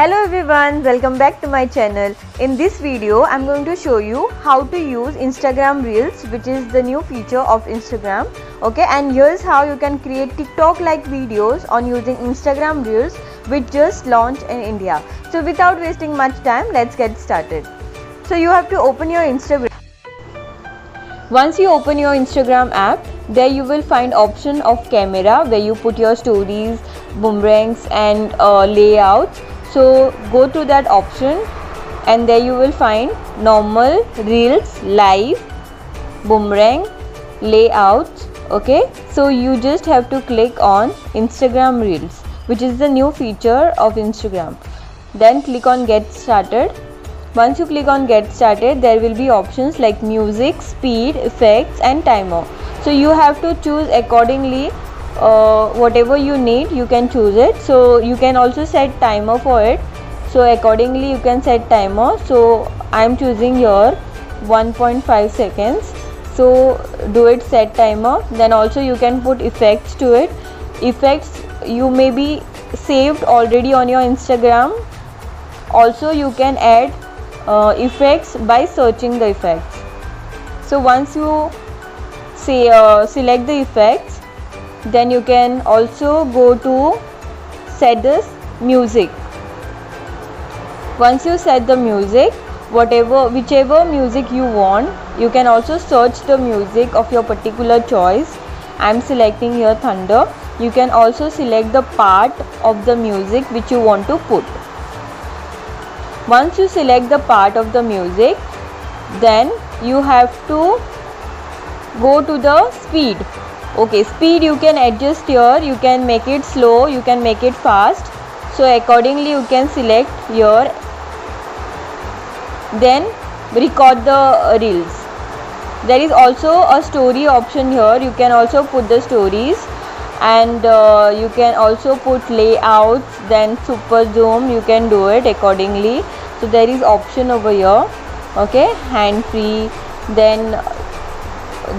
Hello everyone, welcome back to my channel. In this video, I'm going to show you how to use Instagram Reels, which is the new feature of Instagram. Okay, and here's how you can create TikTok-like videos on using Instagram Reels, which just launched in India. So without wasting much time, let's get started. So you have to open your Instagram. Once you open your Instagram app, there you will find option of camera where you put your stories, boomerangs and layouts. So go to that option and there you will find normal, reels, live, boomerang, layouts. Okay, so you just have to click on Instagram Reels, which is the new feature of Instagram. Then click on get started. Once you click on get started, there will be options like music, speed, effects and timer. So you have to choose accordingly. Whatever you need, you can choose it. So you can also set timer for it, so accordingly you can set timer. So I am choosing here 1.5 seconds. So do it, set timer. Then also you can put effects to it. Effects you may be saved already on your Instagram. Also you can add effects by searching the effects. So once you select the effects, then you can also go to set this music. Once you set the music, whichever music you want, you can also search the music of your particular choice. I am selecting here Thunder. You can also select the part of the music which you want to put. Once you select the part of the music, then you have to go to the speed. Okay, speed you can adjust here. You can make it slow, you can make it fast. So accordingly you can select here. Then record the reels. There is also a story option here. You can also put the stories, and you can also put layouts, then super zoom. You can do it accordingly. So there is option over here. Okay, hand free, then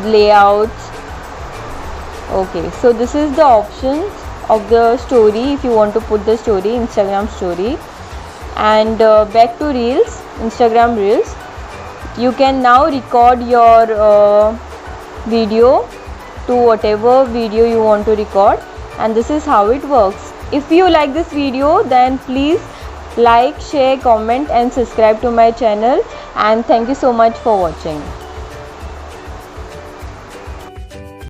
layouts. Okay, so this is the options of the story if you want to put the story, Instagram story. And back to Reels, Instagram Reels. You can now record your video to whatever video you want to record, and this is how it works. If you like this video, then please like, share, comment and subscribe to my channel, and thank you so much for watching.